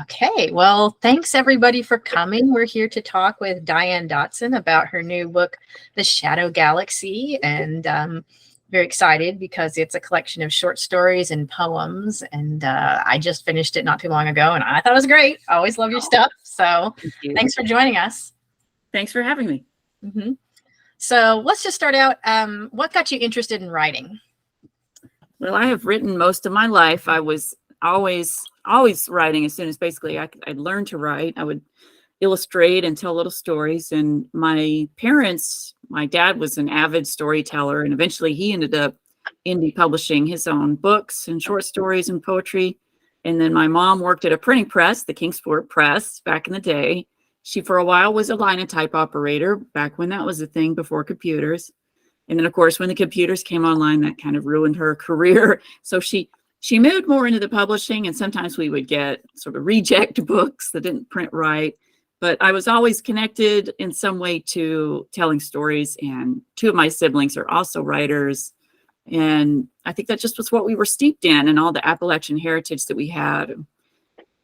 Okay, well, thanks everybody for coming. We're here to talk with Diane Dotson about her new book, The Shadow Galaxy, and very excited because it's a collection of short stories and poems, and I just finished it not too long ago, and I thought it was great. I always love your stuff, so thanks for joining us. Thanks for having me. So let's just start out. What got you interested in writing? Well, I have written most of my life. I was always writing. As soon as basically I'd learned to write, I would illustrate and tell little stories. And my parents, my dad was an avid storyteller, and eventually he ended up indie publishing his own books and short stories and poetry. And then my mom worked at a printing press, the Kingsport Press, back in the day. She, for a while, was a linotype operator back when that was a thing before computers. And then, of course, when the computers came online, that kind of ruined her career. So she moved more into the publishing, and sometimes we would get sort of reject books that didn't print right. But I was always connected in some way to telling stories, and two of my siblings are also writers. And I think that just was what we were steeped in, and all the Appalachian heritage that we had,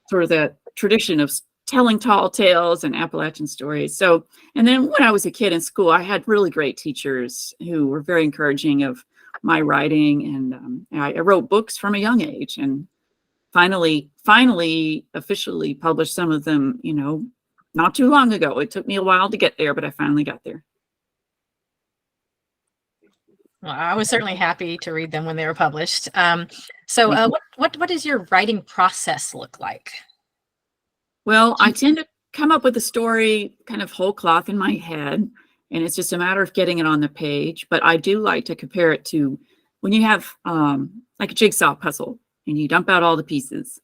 sort of the tradition of telling tall tales and Appalachian stories. So, and then when I was a kid in school, I had really great teachers who were very encouraging of my writing, and I wrote books from a young age, and finally officially published some of them, not too long ago. It took me a while to get there, but I finally got there. Well, I was certainly happy to read them when they were published. What does your writing process look like? Well, I tend to come up with a story kind of whole cloth in my head, and it's just a matter of getting it on the page. But I do like to compare it to when you have like a jigsaw puzzle and you dump out all the pieces.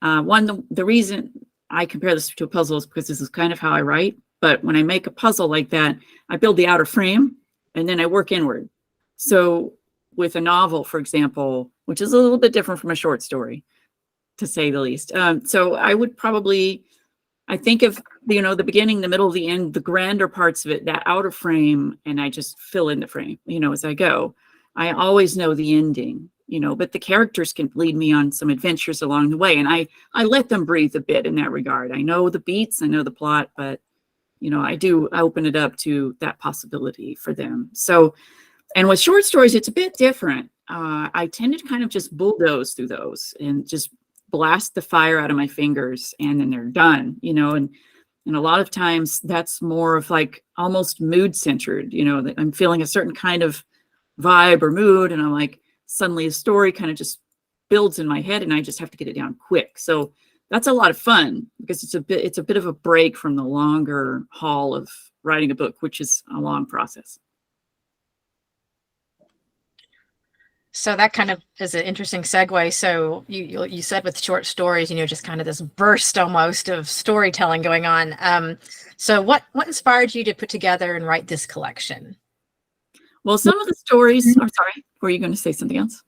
The reason I compare this to a puzzle is because this is kind of how I write. But when I make a puzzle like that, I build the outer frame and then I work inward. So with a novel, for example, which is a little bit different from a short story, to say the least. So I would probably, I think of, the beginning, the middle, the end, the grander parts of it, that outer frame, and I just fill in the frame, as I go. I always know the ending, but the characters can lead me on some adventures along the way. And I let them breathe a bit in that regard. I know the beats, I know the plot, but, I open it up to that possibility for them. So, and with short stories, it's a bit different. I tend to kind of just bulldoze through those and just blast the fire out of my fingers, and then they're done, and a lot of times that's more of like almost mood centered, that I'm feeling a certain kind of vibe or mood, and I'm like, suddenly a story kind of just builds in my head and I just have to get it down quick. So that's a lot of fun because it's a bit of a break from the longer haul of writing a book, which is a long process. So that kind of is an interesting segue. So you said with short stories, just kind of this burst almost of storytelling going on. So what inspired you to put together and write this collection? Well, some of the stories, sorry, were you going to say something else?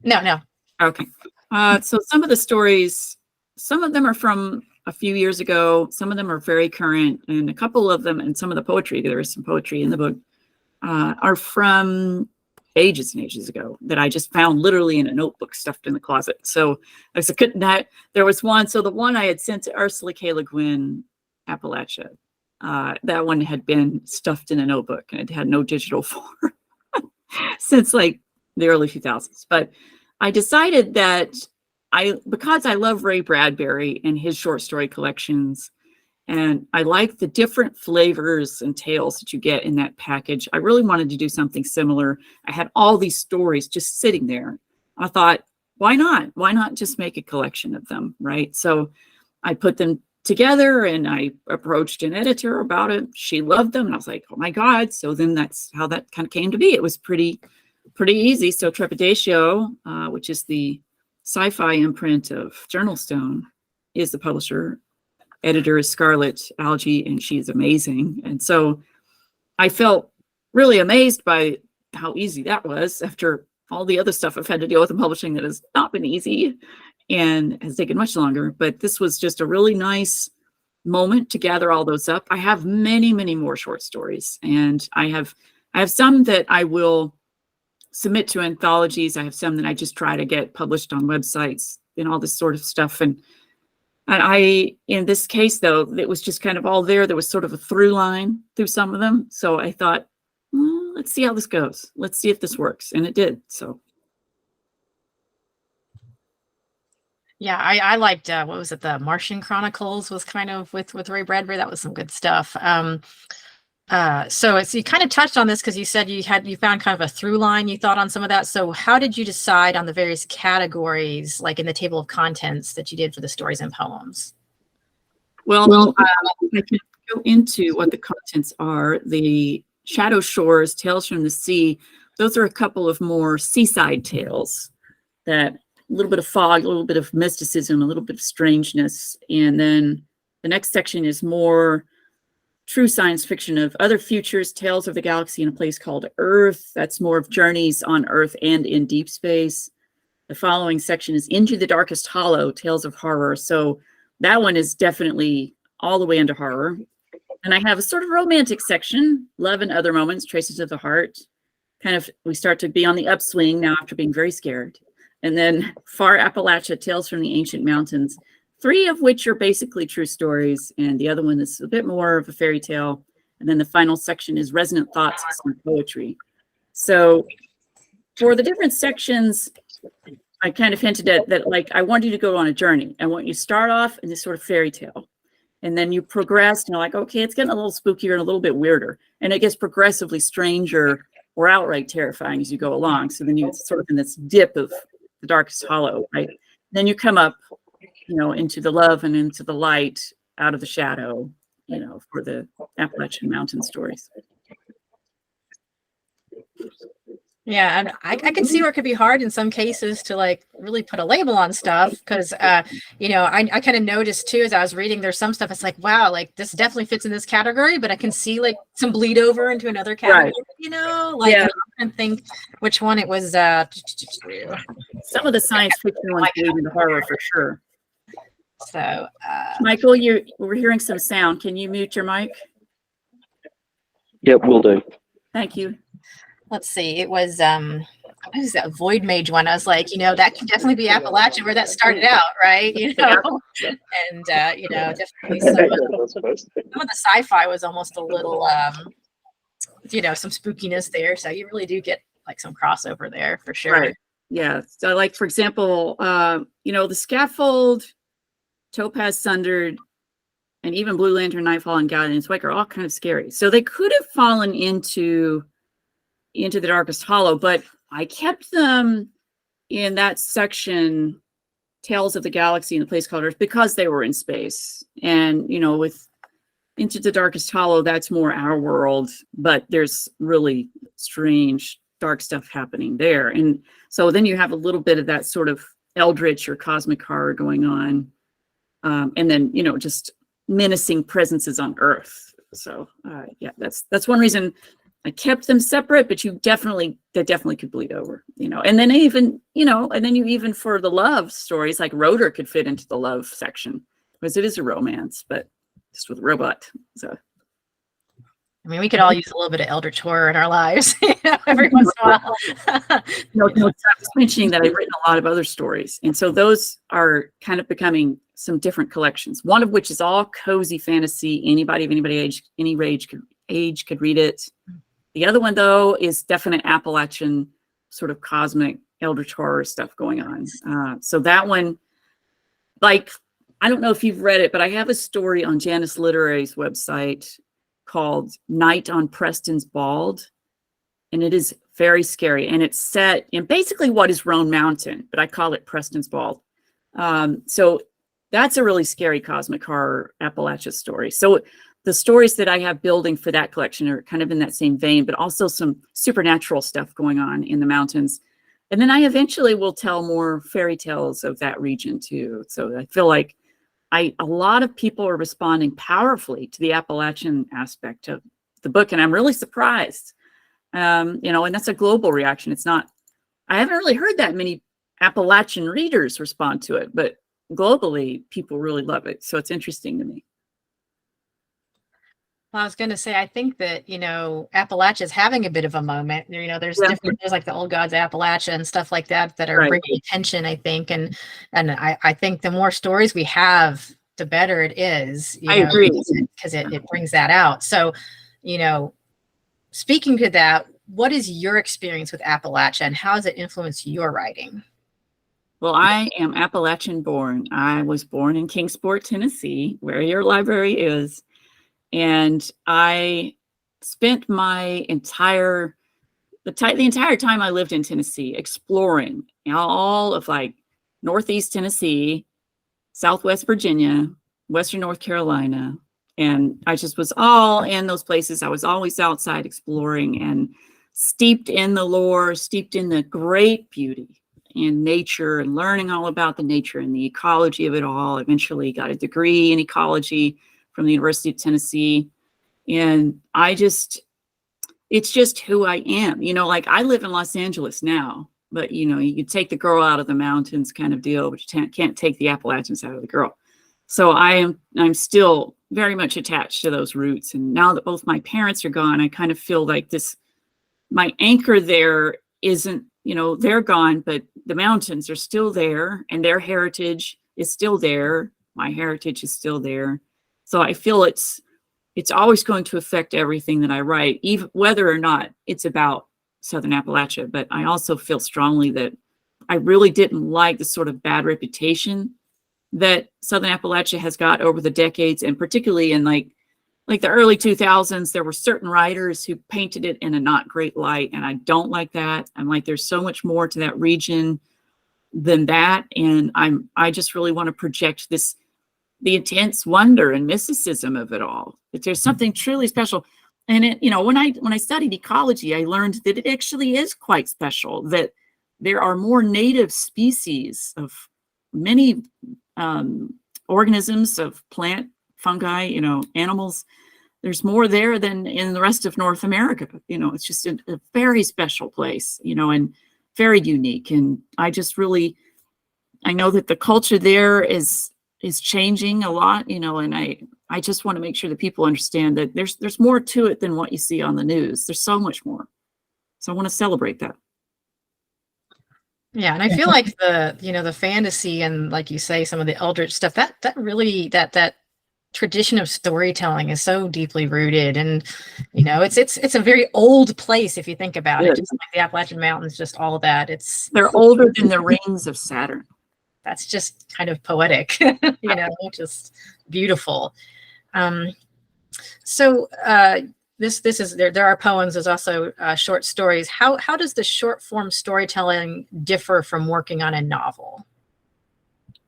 No. Okay. So some of the stories, some of them are from a few years ago. Some of them are very current, and a couple of them, and some of the poetry, there is some poetry in the book, are from ages and ages ago that I just found literally in a notebook stuffed in the closet. So I couldn't. There was one. So the one I had sent to Ursula K. Le Guin, Appalachia, that one had been stuffed in a notebook and it had no digital form since like the early 2000s. But I decided that because I love Ray Bradbury and his short story collections, and I like the different flavors and tales that you get in that package, I really wanted to do something similar. I had all these stories just sitting there. I thought, why not? Why not just make a collection of them, right? So I put them together and I approached an editor about it. She loved them. And I was like, oh my God. So then that's how that kind of came to be. It was pretty easy. So Trepidatio, which is the SciFi imprint of Journalstone, is the publisher. Editor is Scarlett Alge, and she's amazing. And so I felt really amazed by how easy that was after all the other stuff I've had to deal with in publishing that has not been easy and has taken much longer. But this was just a really nice moment to gather all those up. I have many, many more short stories, and I have some that I will submit to anthologies. I have some that I just try to get published on websites and all this sort of stuff. And And in this case, though, it was just kind of all there. There was sort of a through line through some of them. So I thought, well, let's see how this goes. Let's see if this works. And it did. So. Yeah, I liked, what was it? The Martian Chronicles was kind of with Ray Bradbury. That was some good stuff. So you kind of touched on this because you said you found kind of a through line you thought on some of that. So how did you decide on the various categories, like in the table of contents that you did for the stories and poems? Well, I can go into what the contents are. The Shadow Shores, Tales from the Sea, those are a couple of more seaside tales, that a little bit of fog, a little bit of mysticism, a little bit of strangeness. And then the next section is more true science fiction of other futures, tales of the galaxy in a place called Earth. That's more of journeys on Earth and in deep space. The following section is Into the Darkest Hollow, tales of horror. So that one is definitely all the way into horror. And I have a sort of romantic section, Love and Other Moments, Traces of the Heart. Kind of, we start to be on the upswing now after being very scared. And then Far Appalachia, Tales from the Ancient Mountains, 3 of which are basically true stories, and the other one is a bit more of a fairy tale. And then the final section is Resonant Thoughts and Poetry. So for the different sections, I kind of hinted at that, like, I want you to go on a journey. I want you to start off in this sort of fairy tale. And then you progress, and you're like, okay, it's getting a little spookier and a little bit weirder. And it gets progressively stranger or outright terrifying as you go along. So then you get sort of in this dip of the darkest hollow, right? Then you come up, into the love and into the light, out of the shadow, for the Appalachian Mountain stories. Yeah, and I can see where it could be hard in some cases to like really put a label on stuff because, I kind of noticed too as I was reading, there's some stuff it's like, wow, like this definitely fits in this category, but I can see like some bleed over into another category, right. I can't think which one it was. Some of the science fiction ones bleed into horror for sure. So, Michael, we're hearing some sound. Can you mute your mic? Yep, will do. Thank you. Let's see. It was what is that Void Mage one? I was like, that could definitely be Appalachia where that started out, right? And definitely some of the sci-fi was almost a little some spookiness there. So you really do get like some crossover there for sure. Right. Yeah. So like for example, the Scaffold, Topaz Sundered, and even Blue Lantern, Nightfall, and Guardian's Wake are all kind of scary. So they could have fallen into the Darkest Hollow, but I kept them in that section, Tales of the Galaxy in the Place Called Earth, because they were in space. And, with Into the Darkest Hollow, that's more our world, but there's really strange, dark stuff happening there. And so then you have a little bit of that sort of eldritch or cosmic horror going on. And then, just menacing presences on Earth. So, that's one reason I kept them separate, but that definitely could bleed over, and then you even for the love stories, like Rotor could fit into the love section because it is a romance, but just with a robot. So, I mean, we could all use a little bit of eldritch horror in our lives, every once in a while. I was mentioning that I've written a lot of other stories, and so those are kind of becoming some different collections. One of which is all cozy fantasy. Anybody of any age could read it. The other one, though, is definite Appalachian sort of cosmic eldritch horror stuff going on. So that one, like, I don't know if you've read it, but I have a story on Janice Literary's website called Night on Preston's Bald. And it is very scary. And it's set in basically what is Roan Mountain, but I call it Preston's Bald. So that's a really scary cosmic horror Appalachia story. So the stories that I have building for that collection are kind of in that same vein, but also some supernatural stuff going on in the mountains. And then I eventually will tell more fairy tales of that region too. So I feel like a lot of people are responding powerfully to the Appalachian aspect of the book. And I'm really surprised, and that's a global reaction. I haven't really heard that many Appalachian readers respond to it, but globally people really love it. So it's interesting to me. Well, I was going to say, I think that, Appalachia is having a bit of a moment. There's like the Old Gods of Appalachia and stuff like that are bringing attention, I think. And I think the more stories we have the better it is, I agree. because it brings that out. So, speaking to that, what is your experience with Appalachia and how has it influenced your writing? Well, I am Appalachian born. I was born in Kingsport, Tennessee, where your library is. And I spent my entire time I lived in Tennessee exploring all of like Northeast Tennessee, Southwest Virginia, Western North Carolina. And I just was all in those places. I was always outside exploring and steeped in the lore, steeped in the great beauty and nature and learning all about the nature and the ecology of it all. Eventually got a degree in ecology from the University of Tennessee. And it's just who I am. Like I live in Los Angeles now, but you take the girl out of the mountains kind of deal, but you can't take the Appalachians out of the girl. So I'm still very much attached to those roots. And now that both my parents are gone, I kind of feel like my anchor there isn't, they're gone, but the mountains are still there and their heritage is still there. My heritage is still there. So I feel it's always going to affect everything that I write, even whether or not it's about Southern Appalachia. But I also feel strongly that I really didn't like the sort of bad reputation that Southern Appalachia has got over the decades, and particularly in like the early 2000s, there were certain writers who painted it in a not great light, and I don't like that. I'm like, there's so much more to that region than that, and I just really want to project the intense wonder and mysticism of it all. That there's something truly special. And when I studied ecology, I learned that it actually is quite special, that there are more native species of many organisms, of plant, fungi, animals. There's more there than in the rest of North America. It's just a very special place, and very unique. And I know that the culture there is changing a lot, and I just want to make sure that people understand that there's more to it than what you see on the news. There's so much more. So I want to celebrate that. Yeah, and I feel like the fantasy and, like you say, some of the eldritch stuff, that really that tradition of storytelling is so deeply rooted, and it's a very old place if you think about it. Just like the Appalachian Mountains, just all of that. They're older than the rings of Saturn. That's just kind of poetic, just beautiful. So this is there are poems. There's also short stories. How does the short form storytelling differ from working on a novel?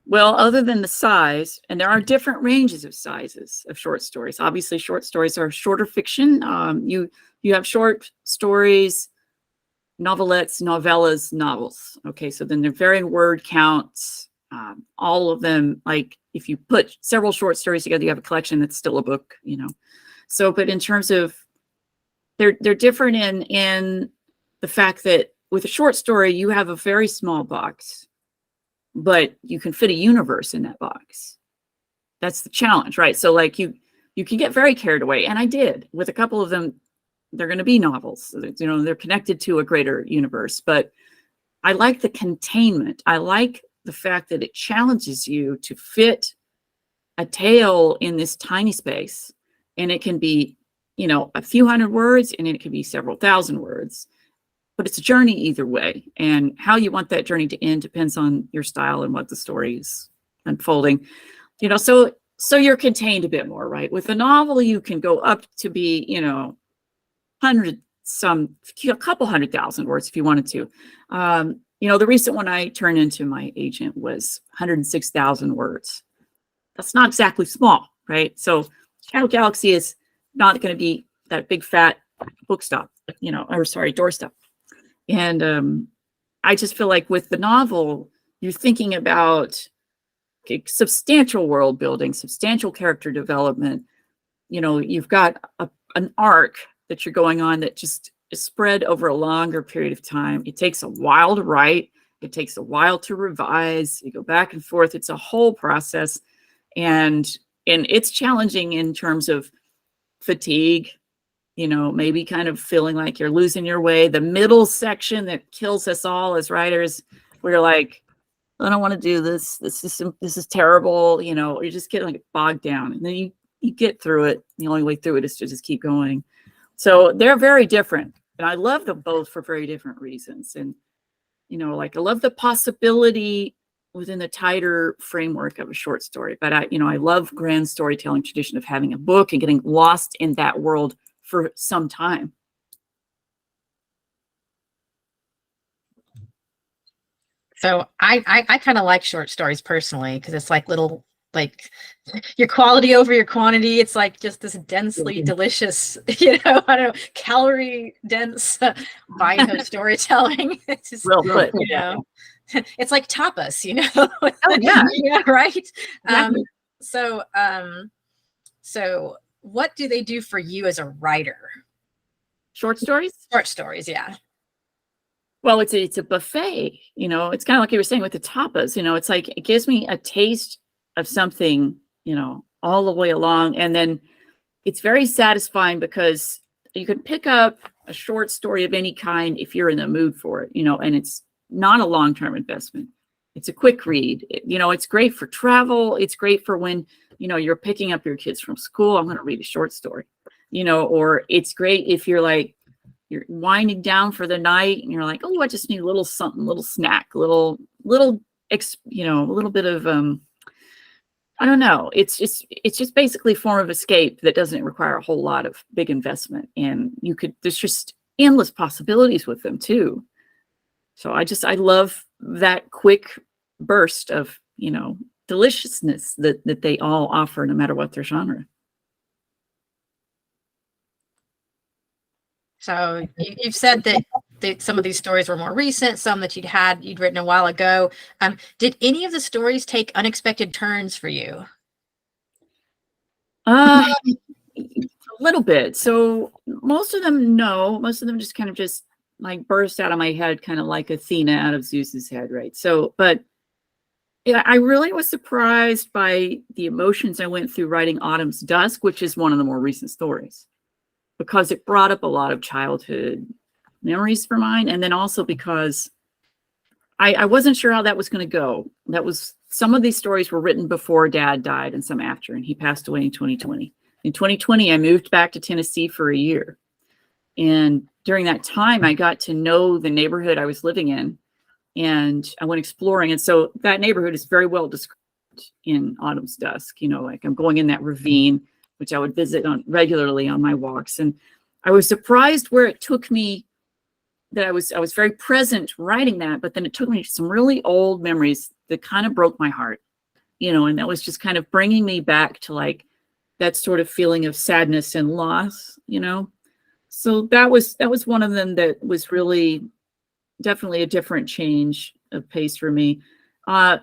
Well, other than the size, and there are different ranges of sizes of short stories. Obviously, short stories are shorter fiction. You have short stories, novelettes, novellas, novels. Okay, so then they're varying word counts. All of them, like if you put several short stories together, you have a collection that's still a book, So, but in terms of, they're different in the fact that with a short story, you have a very small box, but you can fit a universe in that box. That's the challenge, right? So like you can get very carried away. And I did with a couple of them. They're going to be novels, they're connected to a greater universe, but I like the containment. I like the fact that it challenges you to fit a tale in this tiny space, and it can be, a few hundred words, and it can be several thousand words, but it's a journey either way. And how you want that journey to end depends on your style and what the story is unfolding, so you're contained a bit more, right? With a novel, you can go up to be, a couple 100,000 words if you wanted to. The recent one I turned into my agent was 106,000 words. That's not exactly small, right? So Shadow Galaxy is not going to be that big fat bookstop, doorstep. And I just feel like with the novel, you're thinking about substantial world building, substantial character development. You've got an arc that you're going on that just is spread over a longer period of time. It takes a while to write. It takes a while to revise. You go back and forth. It's a whole process. And it's challenging in terms of fatigue, maybe kind of feeling like you're losing your way. The middle section that kills us all as writers, we're like, I don't want to do this. This is terrible. You know, you just get like bogged down, and then you get through it. The only way through it is to just keep going. So they're very different, and I love them both for very different reasons. And you know, like I love the possibility within the tighter framework of a short story, but I love grand storytelling tradition of having a book and getting lost in that world for some time. So I kind of like short stories personally, because it's like little, like your quality over your quantity. It's like just this densely delicious, I don't know, calorie dense bite of storytelling. It's just, Real quick, it's like tapas, Oh yeah, yeah, right. Exactly. So what do they do for you as a writer? Short stories? Short stories, yeah. Well, it's a buffet, it's kind of like you were saying with the tapas, it's like it gives me a taste of something, all the way along. And then it's very satisfying because you can pick up a short story of any kind if you're in the mood for it, and it's not a long-term investment. It's a quick read. It's great for travel. It's great for when, you're picking up your kids from school. I'm going to read a short story, or it's great if you're winding down for the night and you're like, oh, I just need a little something, little snack, a little bit of, I don't know. It's just basically a form of escape that doesn't require a whole lot of big investment. And there's just endless possibilities with them too. So I love that quick burst of, deliciousness that they all offer, no matter what their genre. So you've said that some of these stories were more recent, some that you'd written a while ago. Did any of the stories take unexpected turns for you? A little bit. So most of them, no. Most of them just kind of like burst out of my head, kind of like Athena out of Zeus's head, right? So, but yeah, I really was surprised by the emotions I went through writing Autumn's Dusk, which is one of the more recent stories, because it brought up a lot of childhood memories for mine. And then also because I wasn't sure how that was going to go. Some of these stories were written before Dad died and some after, and he passed away in 2020. In 2020, I moved back to Tennessee for a year. And during that time, I got to know the neighborhood I was living in, and I went exploring. And so that neighborhood is very well described in Autumn's Dusk. Like I'm going in that ravine, which I would visit regularly on my walks. And I was surprised where it took me, that I was very present writing that, but then it took me to some really old memories that kind of broke my heart, and that was just kind of bringing me back to like that sort of feeling of sadness and loss, So that was one of them that was really definitely a different change of pace for me. The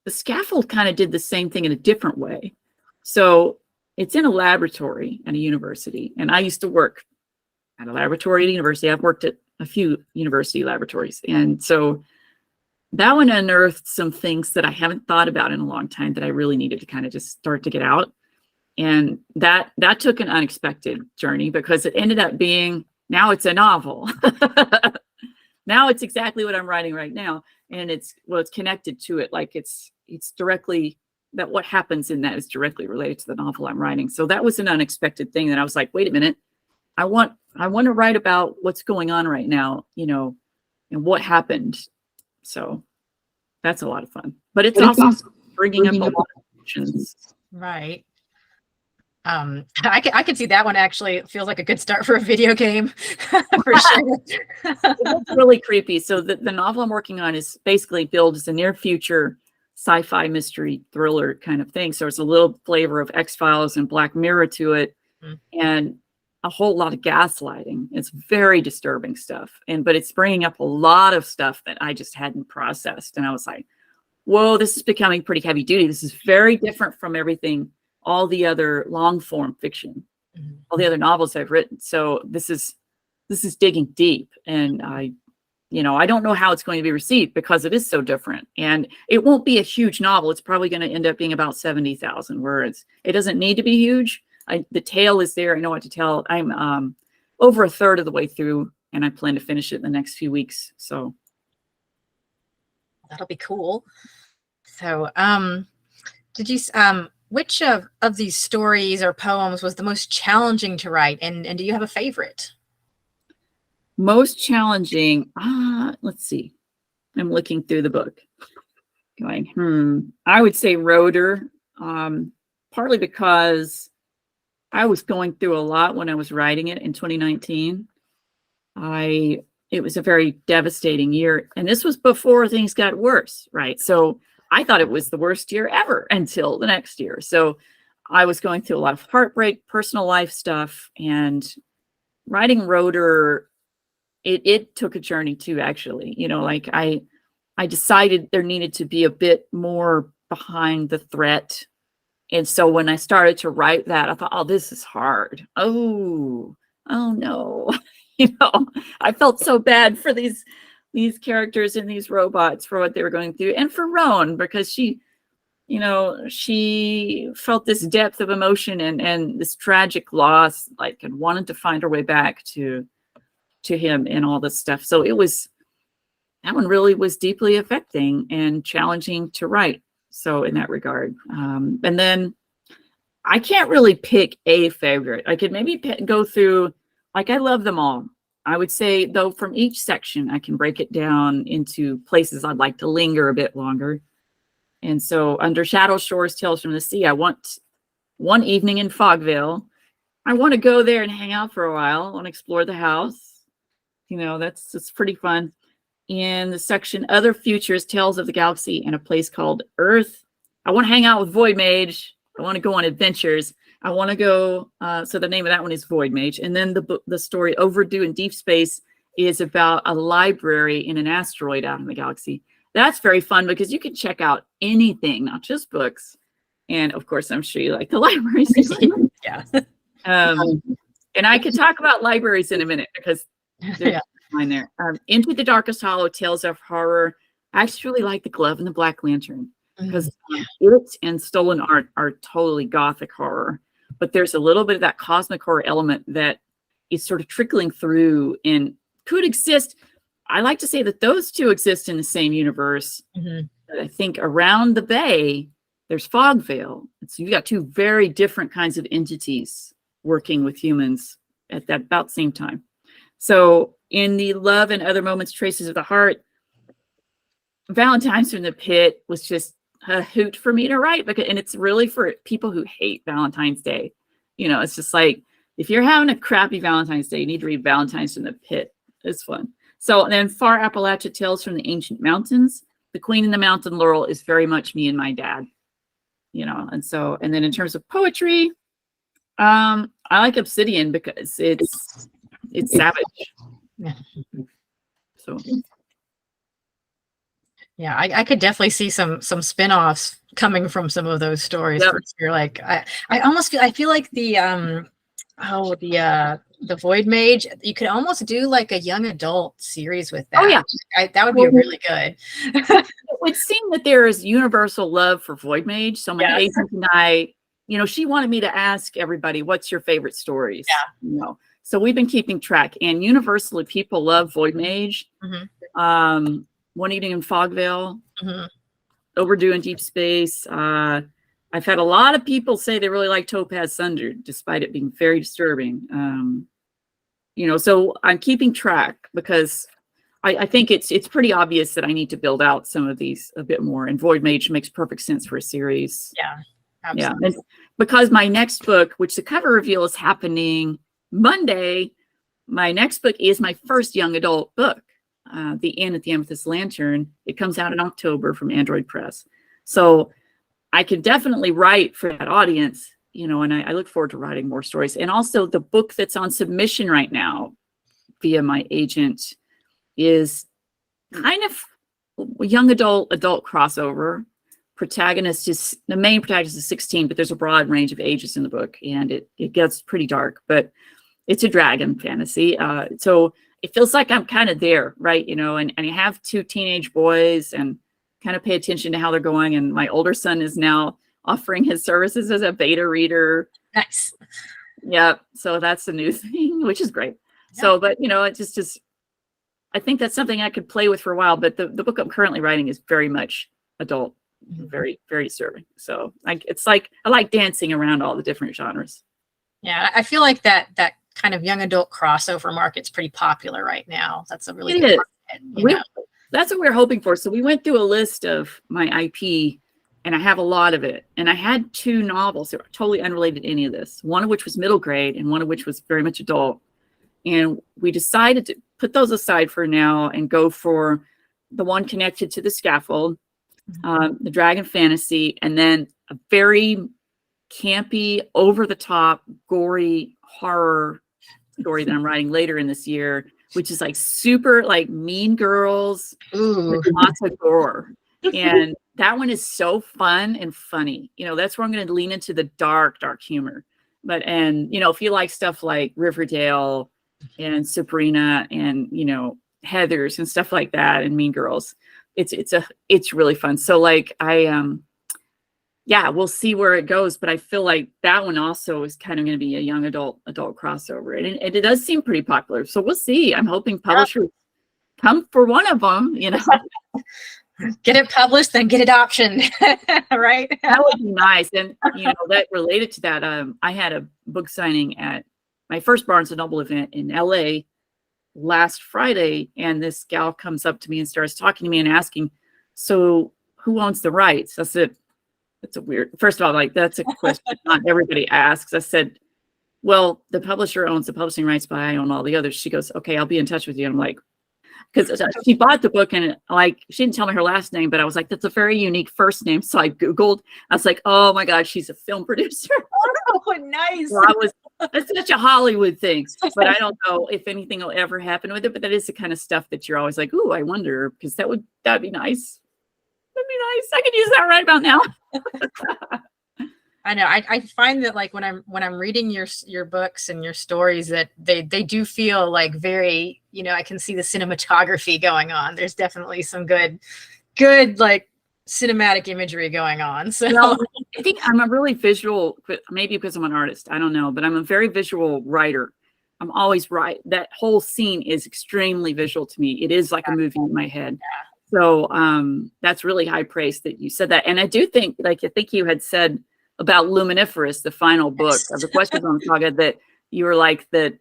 Scaffold kind of did the same thing in a different way. So it's in a laboratory at a university, and I used to work at a laboratory at a university. I've worked at a few university laboratories, and so that one unearthed some things that I haven't thought about in a long time that I really needed to kind of just start to get out. And that took an unexpected journey, because it ended up being, now it's a novel. Now it's exactly what I'm writing right now, and it's connected to it. Like it's directly, that what happens in that is directly related to the novel I'm writing. So that was an unexpected thing that I was like, wait a minute, I want to write about what's going on right now, and what happened. So that's a lot of fun, but it's also bringing up a lot of emotions. Right. I can see that one actually feels like a good start for a video game. For sure. It's really creepy. So the novel I'm working on is basically billed as a near future sci-fi mystery thriller kind of thing. So it's a little flavor of X-Files and Black Mirror to it, and a whole lot of gaslighting. It's very disturbing stuff, but it's bringing up a lot of stuff that I just hadn't processed. And I was like, whoa, this is becoming pretty heavy duty. This is very different from everything, all the other long form fiction, all the other novels I've written. So this is digging deep, and I don't know how it's going to be received because it is so different, and it won't be a huge novel. It's probably going to end up being about 70,000 words. It doesn't need to be huge. The tale is there. I know what to tell. I'm over a third of the way through, and I plan to finish it in the next few weeks. So That'll be cool. So, did you which of these stories or poems was the most challenging to write, and do you have a favorite? Most challenging. Let's see. I'm looking through the book, going, I would say Rotor, partly because I was going through a lot when I was writing it in 2019. It was a very devastating year, and this was before things got worse, right? So I thought it was the worst year ever until the next year. So I was going through a lot of heartbreak, personal life stuff, and writing Rotor, it took a journey too, actually. Like I decided there needed to be a bit more behind the threat. And so when I started to write that, I thought, oh, this is hard. Oh no. I felt so bad for these characters and these robots for what they were going through, and for Roan, because she felt this depth of emotion and this tragic loss, like, and wanted to find her way back to him and all this stuff. So that one really was deeply affecting and challenging to write. So in that regard, and then I can't really pick a favorite. I could maybe go through, like, I love them all. I would say, though, from each section, I can break it down into places I'd like to linger a bit longer. And so under Shadow Shores, Tales from the Sea, I want one evening in Fogvale. I want to go there and hang out for a while. I want to explore the house. That's pretty fun. In the section Other Futures, Tales of the Galaxy, and a place called Earth, I want to hang out with Void Mage. I want to go on adventures. I want to go, so the name of that one is Void Mage. And then the story Overdue in Deep Space is about a library in an asteroid out in the galaxy. That's very fun because you can check out anything, not just books. And of course, I'm sure you like the libraries. Yeah. And I could talk about libraries in a minute because there's mine there. Into the Darkest Hollow, Tales of Horror. I actually really like The Glove and the Black Lantern, because it and Stolen Art are totally gothic horror, but there's a little bit of that cosmic horror element that is sort of trickling through and could exist. I like to say that those two exist in the same universe. But I think around the bay, there's Fogvale. So you've got two very different kinds of entities working with humans at that about the same time. So in the Love and Other Moments, Traces of the Heart, Valentine's from the Pit was just a hoot for me to write, and it's really for people who hate Valentine's Day. It's just like, if you're having a crappy Valentine's Day, you need to read Valentine's from the Pit. It's fun. So then Far Appalachia, Tales from the Ancient Mountains. The Queen and the Mountain Laurel is very much me and my dad. And then in terms of poetry, I like Obsidian because it's savage. So yeah, I could definitely see some spin-offs coming from some of those stories. Yep. For sure. Like I feel like the Void Mage, you could almost do like a young adult series with that. Oh yeah, that would be really good. It would seem that there is universal love for Void Mage. So my agent and I, she wanted me to ask everybody, what's your favorite stories? So we've been keeping track, and universally people love Void Mage. One Evening in Fogvale, Overdue in Deep Space. I've had a lot of people say they really like Topaz Sunder, despite it being very disturbing. So I'm keeping track because I think it's pretty obvious that I need to build out some of these a bit more. And Void Mage makes perfect sense for a series. Yeah, absolutely. And because my next book, which the cover reveal is happening Monday, my next book is my first young adult book. The Inn at the Amethyst Lantern. It comes out in October from Android Press. So I could definitely write for that audience, and I look forward to writing more stories. And also the book that's on submission right now via my agent is kind of young adult crossover. The main protagonist is 16, but there's a broad range of ages in the book, and it gets pretty dark, but it's a dragon fantasy. So it feels like I'm kind of there, right? And I have two teenage boys and kind of pay attention to how they're going. And my older son is now offering his services as a beta reader. Nice. Yeah. So that's a new thing, which is great. Yeah. So, but it just I think that's something I could play with for a while, but the book I'm currently writing is very much adult, very, very disturbing. So it's like, I like dancing around all the different genres. Yeah, I feel like that kind of young adult crossover market's pretty popular right now. That's a really good market, That's what we're hoping for. So we went through a list of my IP, and I have a lot of it. And I had 2 novels that were totally unrelated to any of this, one of which was middle grade and one of which was very much adult. And we decided to put those aside for now and go for the one connected to the scaffold, the dragon fantasy, and then a very campy, over-the-top, gory horror story that I'm writing later in this year, which is like super like Mean Girls with lots of gore. And that one is so fun and funny. That's where I'm going to lean into the dark humor. But if you like stuff like Riverdale and Sabrina and Heathers and stuff like that and Mean Girls, it's really fun. So like we'll see where it goes, but I feel like that one also is kind of going to be a young adult crossover, and it does seem pretty popular. So we'll see. I'm hoping publishers come for one of them. Get it published, then get it optioned, right? That would be nice. And that related to that, I had a book signing at my first Barnes and Noble event in LA last Friday, and this gal comes up to me and starts talking to me and asking, "So who owns the rights?" I said, "That's a weird." First of all, like, that's a question not everybody asks. I said, "Well, the publisher owns the publishing rights, but I own all the others." She goes, "Okay, I'll be in touch with you." And I'm like, because she bought the book and like she didn't tell me her last name, but I was like, that's a very unique first name. So I Googled. I was like, oh my God, she's a film producer. Oh, nice. So that's such a Hollywood thing, but I don't know if anything will ever happen with it. But that is the kind of stuff that you're always like, ooh, I wonder, because that'd be nice. That'd be nice. I could use that right about now. I know. I find that like when I'm reading your books and your stories, that they do feel like very, I can see the cinematography going on. There's definitely some good like cinematic imagery going on. So I think I'm a really visual, maybe because I'm an artist, I don't know, but I'm a very visual writer. I'm always right. That whole scene is extremely visual to me. It is like a movie in my head. Yeah. So that's really high praise that you said that. And I do think, like, I think you had said about Luminiferous, the final book of the Questions on Saga, that you were like that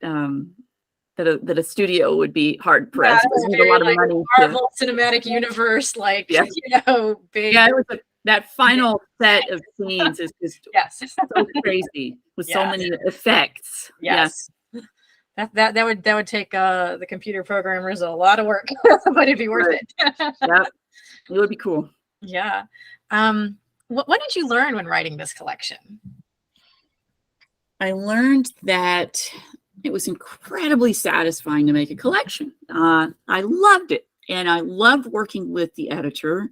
that a studio would be hard pressed. Yeah, a lot of money. Marvel Cinematic Universe, like big. Yeah, it was that final set of scenes is just so crazy with so many effects. Yes. That would take the computer programmers a lot of work, but it'd be worth it. Yep, it would be cool. Yeah. What did you learn when writing this collection? I learned that it was incredibly satisfying to make a collection. I loved it. And I loved working with the editor.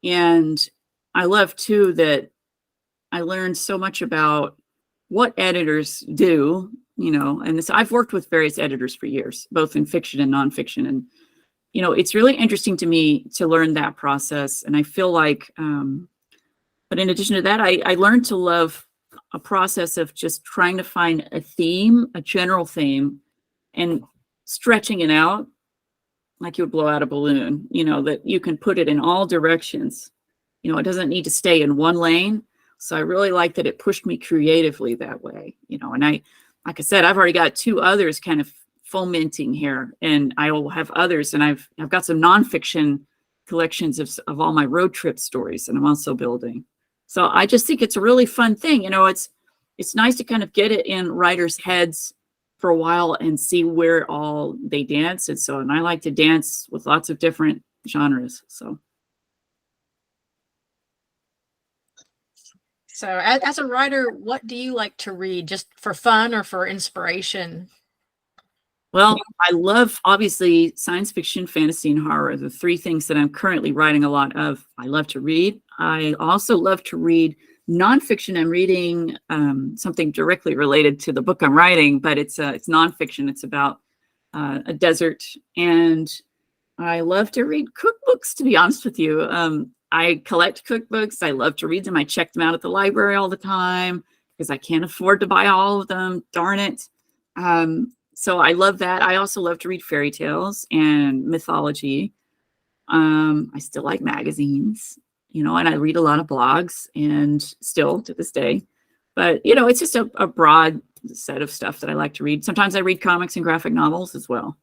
And I love too that I learned so much about what editors do, and this, I've worked with various editors for years, both in fiction and nonfiction. And, it's really interesting to me to learn that process. And I feel like, but in addition to that, I learned to love a process of just trying to find a theme, a general theme, and stretching it out like you would blow out a balloon, that you can put it in all directions. It doesn't need to stay in one lane. So I really like that it pushed me creatively that way, and like I said, I've already got 2 others kind of fomenting here, and I will have others. And I've got some nonfiction collections of all my road trip stories, and I'm also building. So I just think it's a really fun thing. It's nice to kind of get it in writers' heads for a while and see where all they dance. And I like to dance with lots of different genres. So as a writer, what do you like to read, just for fun or for inspiration? Well, I love, obviously, science fiction, fantasy, and horror, the 3 things that I'm currently writing a lot of. I love to read. I also love to read nonfiction. I'm reading something directly related to the book I'm writing, but it's nonfiction. It's about a desert. And I love to read cookbooks, to be honest with you. I collect cookbooks. I love to read them. I check them out at the library all the time because I can't afford to buy all of them. Darn it. So I love that. I also love to read fairy tales and mythology. I still like magazines, and I read a lot of blogs and still to this day. But, it's just a broad set of stuff that I like to read. Sometimes I read comics and graphic novels as well.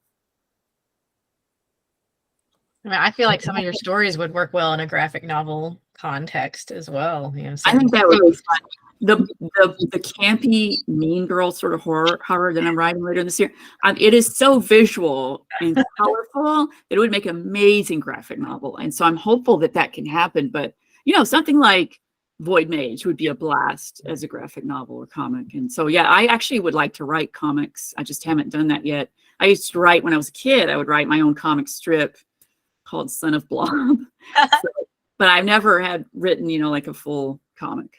I mean, I feel like some of your stories would work well in a graphic novel context as well. I think that would be fun. The campy Mean Girl sort of horror that I'm writing later this year. It is so visual and colorful that it would make an amazing graphic novel. And so I'm hopeful that can happen. But something like Void Mage would be a blast as a graphic novel or comic. And so I actually would like to write comics. I just haven't done that yet. I used to write when I was a kid. I would write my own comic strip called Son of Blob. But I've never had written, like a full comic.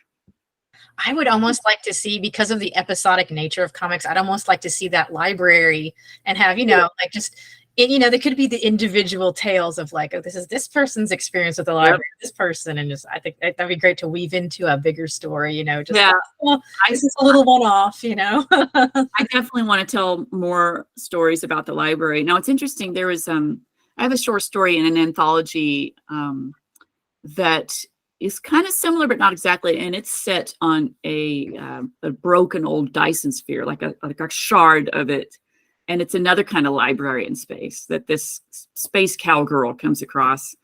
I would almost like to see, because of the episodic nature of comics, I'd almost like to see that library and have, like just, there could be the individual tales of like, oh, this is this person's experience with the library, this person. And just, I think that'd be great to weave into a bigger story, just, like, well, this is a little one-off, I definitely want to tell more stories about the library. Now, it's interesting. There was, I have a short story in an anthology that is kind of similar, but not exactly. And it's set on a broken old Dyson sphere, like a shard of it. And it's another kind of library in space that this space cowgirl comes across,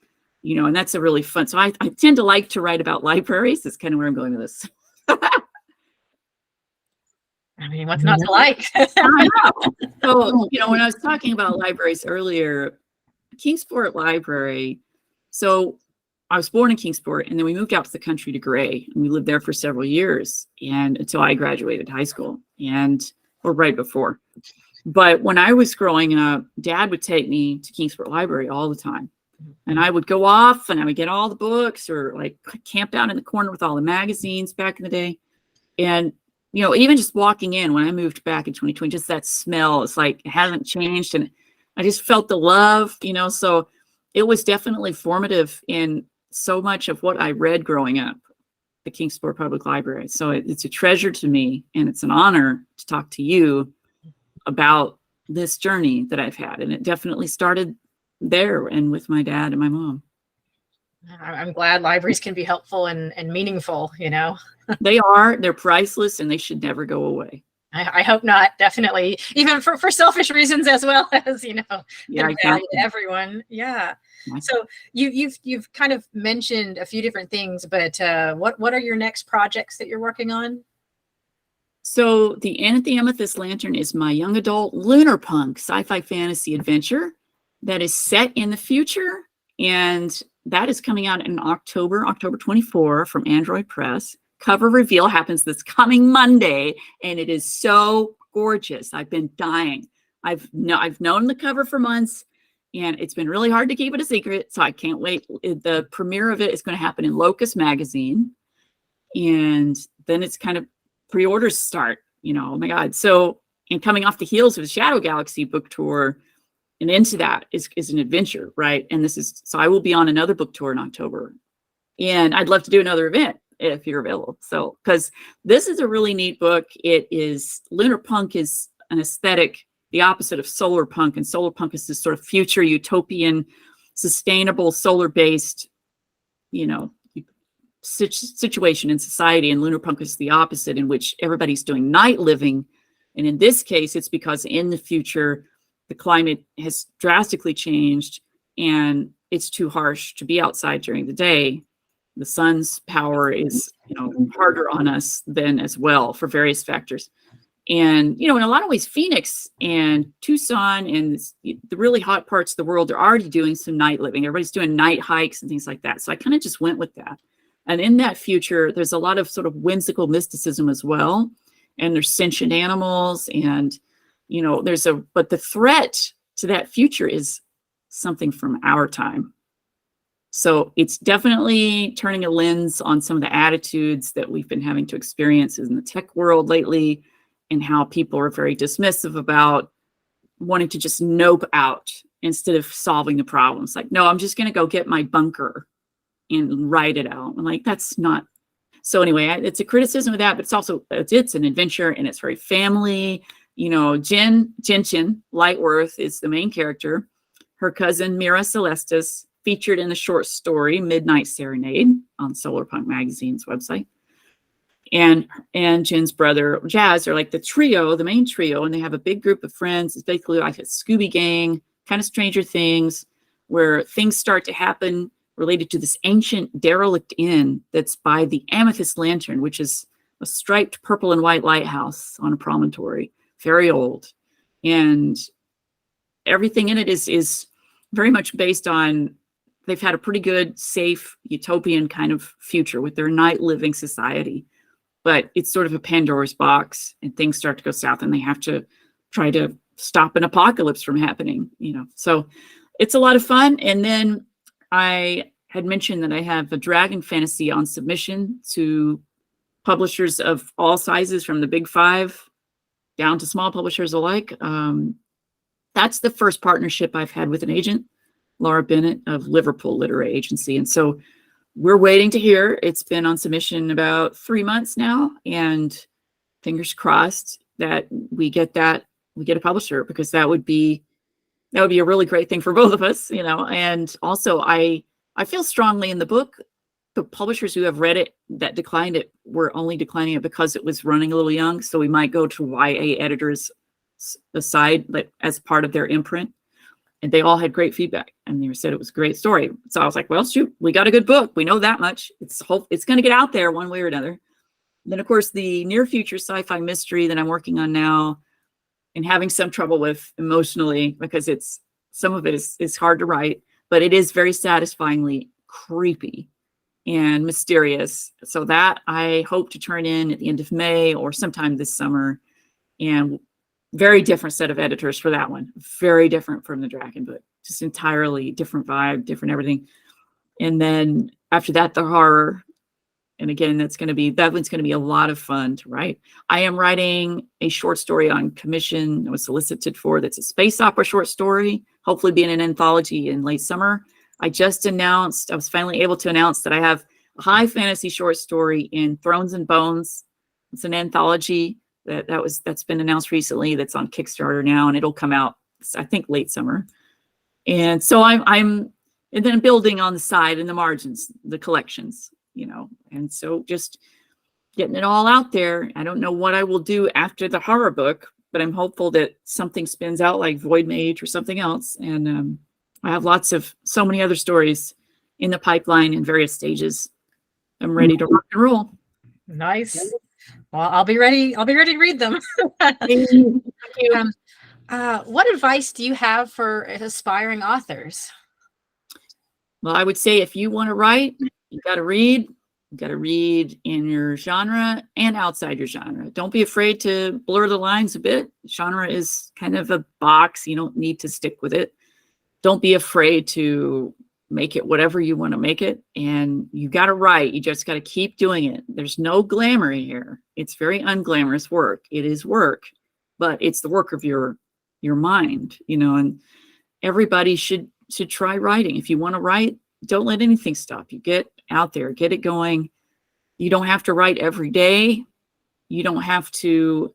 and that's a really fun. So I tend to like to write about libraries. That's kind of where I'm going with this. I mean, what's not to like? I know. So, when I was talking about libraries earlier, Kingsport Library. So I was born in Kingsport, and then we moved out to the country to Gray, and we lived there for several years, and until I graduated high school, or right before. But when I was growing up, Dad would take me to Kingsport Library all the time, and I would go off, and I would get all the books, or like camp out in the corner with all the magazines back in the day. And even just walking in when I moved back in 2020, just that smell, it's like it hasn't changed, and I just felt the love, So it was definitely formative in so much of what I read growing up, the Kingsport Public Library. So it's a treasure to me, and it's an honor to talk to you about this journey that I've had. And it definitely started there and with my dad and my mom. I'm glad libraries can be helpful and meaningful, They're priceless, and they should never go away. I hope not, definitely, even for selfish reasons as well as, they're valued to everyone. Yeah. So you've kind of mentioned a few different things, but what are your next projects that you're working on? So the Anne at the Amethyst Lantern is my young adult lunar punk sci-fi fantasy adventure that is set in the future. And that is coming out in October 24 from Android Press. Cover reveal happens this coming Monday, and it is so gorgeous. I've been dying. I've known the cover for months, and it's been really hard to keep it a secret, so I can't wait. The premiere of it is going to happen in Locus magazine, and then it's kind of pre-orders start. Oh my God! So, and coming off the heels of the Shadow Galaxy book tour, and into that is an adventure, right? And so I will be on another book tour in October, and I'd love to do another event if you're available. So, because this is a really neat book. Lunar punk is an aesthetic, the opposite of solar punk. And solar punk is this sort of future utopian, sustainable, solar-based, situation in society. And lunar punk is the opposite, in which everybody's doing night living. And in this case, it's because in the future, the climate has drastically changed, and it's too harsh to be outside during the day. The sun's power is, harder on us then as well for various factors. And, in a lot of ways, Phoenix and Tucson and the really hot parts of the world are already doing some night living. Everybody's doing night hikes and things like that. So I kind of just went with that. And in that future, there's a lot of sort of whimsical mysticism as well. And there's sentient animals, and, but the threat to that future is something from our time. So it's definitely turning a lens on some of the attitudes that we've been having to experience in the tech world lately, and how people are very dismissive about wanting to just nope out instead of solving the problems. Like, no, I'm just going to go get my bunker and write it out. I'm like, that's not. So anyway, it's a criticism of that, but it's also, it's an adventure, and it's very family. Jen Gentian Lightworth is the main character. Her cousin Mira Celestis featured in the short story Midnight Serenade on Solarpunk Magazine's website. And Jen's brother Jazz are like the main trio, and they have a big group of friends. It's basically like a Scooby Gang, kind of Stranger Things, where things start to happen related to this ancient derelict inn that's by the Amethyst Lantern, which is a striped purple and white lighthouse on a promontory, very old. And everything in it is very much based on, they've had a pretty good, safe, utopian kind of future with their night living society. But it's sort of a Pandora's box, and things start to go south, and they have to try to stop an apocalypse from happening, So it's a lot of fun. And then I had mentioned that I have a dragon fantasy on submission to publishers of all sizes, from the big 5 down to small publishers alike. That's the first partnership I've had with an agent, Laura Bennett of Liverpool Literary Agency. And so we're waiting to hear. It's been on submission about 3 months now, and fingers crossed that we get a publisher, because that would be a really great thing for both of us, And also I feel strongly in the book, the publishers who have read it that declined it were only declining it because it was running a little young. So we might go to YA editors aside, but as part of their imprint. And they all had great feedback, and they said it was a great story. So I was like, well, shoot, we got a good book. We know that much. It's going to get out there one way or another. Then, of course, the near future sci-fi mystery that I'm working on now and having some trouble with emotionally, because some of it is hard to write, but it is very satisfyingly creepy and mysterious. So that I hope to turn in at the end of May or sometime this summer. And very different set of editors for that one. Very different from the Dragon book. Just entirely different vibe, different everything. And then after that, the horror. And again, that one's going to be a lot of fun to write. I am writing a short story on commission I was solicited for. That's a space opera short story, hopefully being an anthology in late summer. I was finally able to announce that I have a high fantasy short story in Thrones and Bones. It's an anthology that's been announced recently. That's on Kickstarter now, and it'll come out, I think, late summer. And so and then building on the side, in the margins, the collections, and so just getting it all out there. I don't know what I will do after the horror book, but I'm hopeful that something spins out like Void Mage or something else. And I have so many other stories in the pipeline in various stages. I'm ready to rock and roll. Nice. Well, I'll be ready to read them. Thank you. What advice do you have for aspiring authors? Well, I would say if you want to write, you got to read. You got to read in your genre and outside your genre. Don't be afraid to blur the lines a bit. Genre is kind of a box. You don't need to stick with it. Don't be afraid to make it whatever you want to make it. And you got to write. You just got to keep doing it. There's no glamour here. It's very unglamorous work. It is work, but it's the work of your mind, and everybody should try writing. If you want to write, don't let anything stop you. Get out there, get it going. You don't have to write every day. You don't have to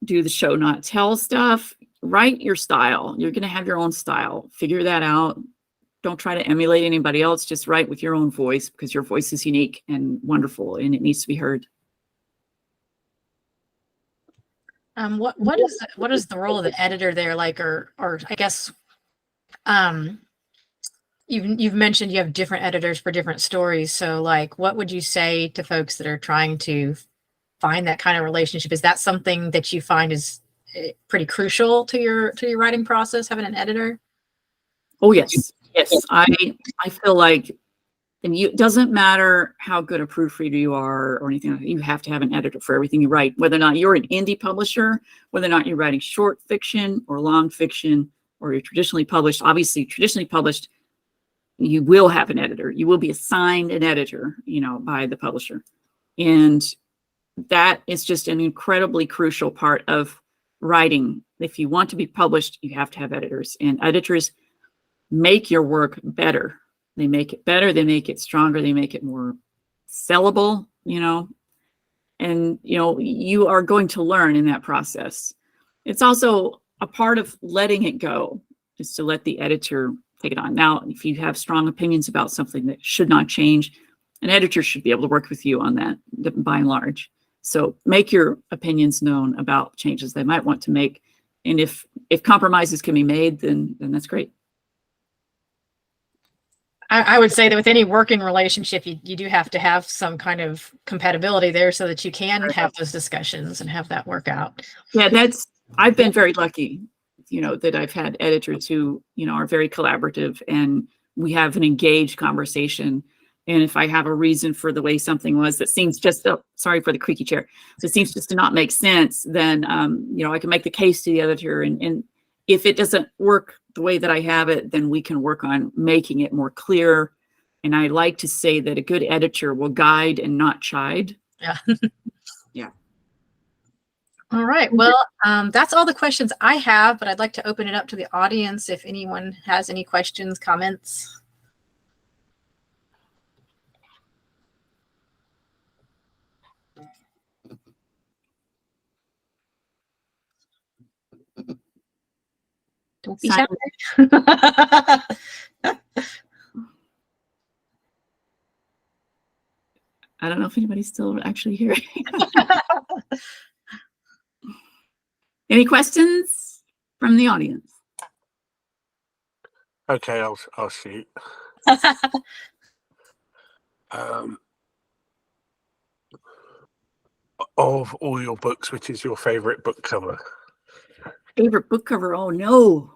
do the show not tell stuff. Write your style. You're going to have your own style. Figure that out. Don't try to emulate anybody else. Just write with your own voice, because your voice is unique and wonderful, and it needs to be heard. What is the role of the editor there like, or I guess you've mentioned you have different editors for different stories. So like, what would you say to folks that are trying to find that kind of relationship? Is that something that you find is pretty crucial to your writing process, having an editor? Oh, yes. I feel like, and it doesn't matter how good a proofreader you are or anything, you have to have an editor for everything you write, whether or not you're an indie publisher, whether or not you're writing short fiction or long fiction, or you're traditionally published. Obviously, traditionally published, you will have an editor. You will be assigned an editor, by the publisher. And that is just an incredibly crucial part of writing. If you want to be published, you have to have editors, and editors make your work better. They make it better. They make it stronger. They make it more sellable, and, you are going to learn in that process. it's also a part of letting it go is to let the editor take it on. Now, if you have strong opinions about something that should not change, an editor should be able to work with you on that by and large. So make your opinions known about changes they might want to make. And if compromises can be made, then that's great. I would say that with any working relationship, you do have to have some kind of compatibility there so that you can have those discussions and have that work out. Yeah, I've been very lucky, that I've had editors who, are very collaborative and we have an engaged conversation. And if I have a reason for the way something was that seems just, sorry for the creaky chair, so it seems just to not make sense, then, I can make the case to the editor. And if it doesn't work the way that I have it, then we can work on making it more clear. And I like to say that a good editor will guide and not chide. Yeah. Yeah. All right. Well, that's all the questions I have, but I'd like to open it up to the audience if anyone has any questions, comments. Don't be shy. I don't know if anybody's still actually here. Any questions from the audience? Okay, I'll shoot. Of all your books, which is your favorite book cover? Favorite book cover? Oh no.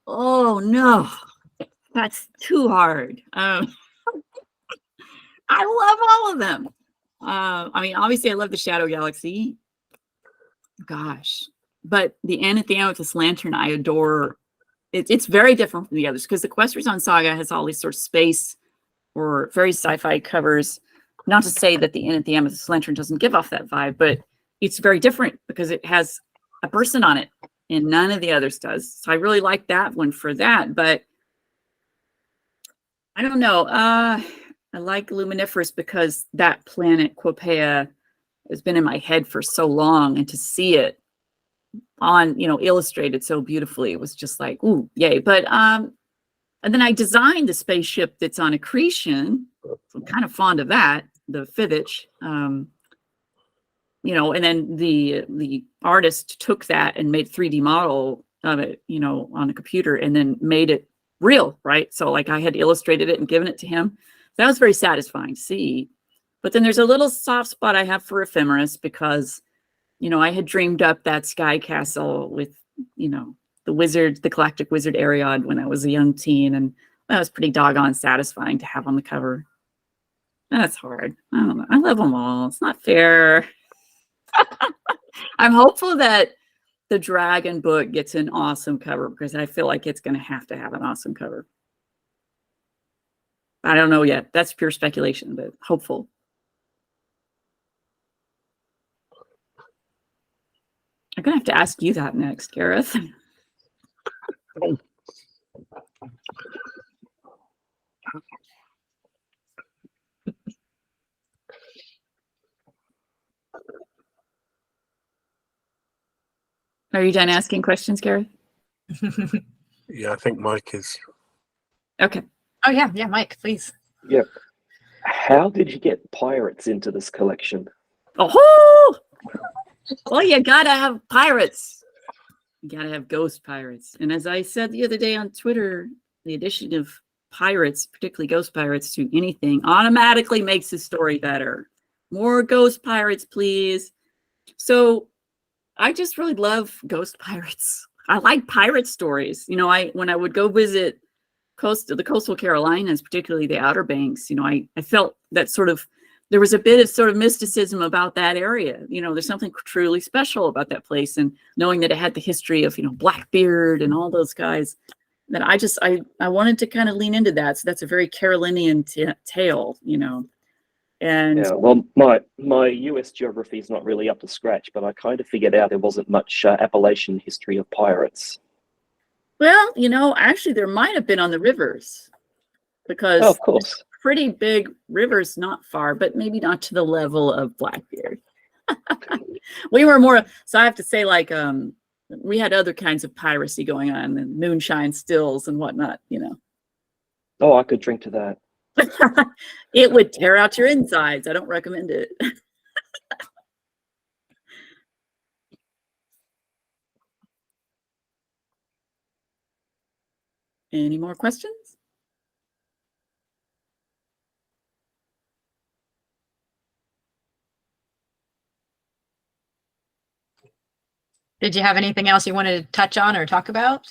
Oh no. That's too hard. I love all of them. Obviously I love the Shadow Galaxy. Gosh. But the End at the End with this Lantern, I adore. It's very different from the others because the Quest Resound Saga has all these sort of space or very sci-fi covers. Not to say that the End at the End with this Lantern doesn't give off that vibe, but it's very different because it has a person on it and none of the others does. So I really like that one for that, but I don't know. I like Luminiferous because that planet, Quopea, has been in my head for so long, and to see it on, illustrated so beautifully, it was just like, ooh, yay. But and then I designed the spaceship that's on Accretion. So I'm kind of fond of that, the Fivich. And then the artist took that and made a 3D model of it, on a computer, and then made it real, right? So like I had illustrated it and given it to him. That was very satisfying to see. But then there's a little soft spot I have for Ephemeris because, I had dreamed up that sky castle with, the galactic wizard Ariad when I was a young teen. And that was pretty doggone satisfying to have on the cover. That's hard. I don't know. I love them all. It's not fair. I'm hopeful that the Dragon book gets an awesome cover because I feel like it's going to have an awesome cover. I don't know yet. That's pure speculation, but hopeful. I'm going to have to ask you that next, Gareth. Are you done asking questions, Gareth? Yeah, I think Mike is. Okay. Oh, yeah. Yeah, Mike, please. Yep. How did you get pirates into this collection? Oh, well, you got to have pirates. You got to have ghost pirates. And as I said the other day on Twitter, the addition of pirates, particularly ghost pirates, to anything automatically makes the story better. More ghost pirates, please. So I just really love ghost pirates. I like pirate stories. When I would go visit the coastal Carolinas, particularly the Outer Banks, I felt that there was a bit of sort of mysticism about that area. There's something truly special about that place. And knowing that it had the history of, Blackbeard and all those guys, that I wanted to kind of lean into that. So that's a very Carolinian tale, And yeah, well, my US geography is not really up to scratch, but I kind of figured out there wasn't much Appalachian history of pirates. Well, actually there might have been on the rivers because of course, pretty big rivers not far, but maybe not to the level of Blackbeard. We were more, so I have to say, like, we had other kinds of piracy going on, and moonshine stills and whatnot, you know. Oh, I could drink to that. It would tear out your insides. I don't recommend it. Any more questions? Did you have anything else you wanted to touch on or talk about?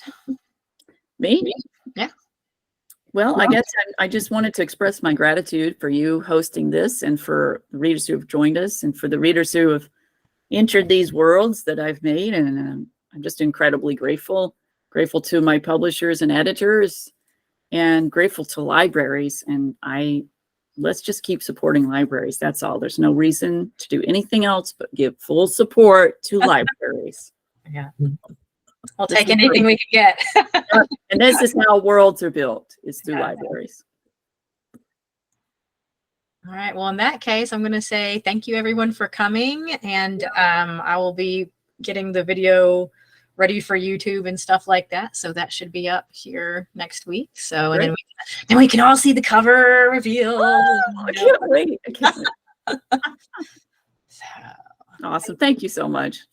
Me? Yeah. Well, I guess I just wanted to express my gratitude for you hosting this, and for the readers who have joined us, and for the readers who have entered these worlds that I've made. And I'm just incredibly grateful. Grateful to my publishers and editors, and grateful to libraries. And let's just keep supporting libraries. That's all. There's no reason to do anything else but give full support to libraries. Yeah. I'll take anything we can get. And this is how worlds are built, is through libraries. All right. Well, in that case, I'm going to say thank you, everyone, for coming. And I will be getting the video ready for YouTube and stuff like that. So that should be up here next week. So and then we can all see the cover reveal. Oh, I can't wait. I can't wait. Awesome. Thank you so much.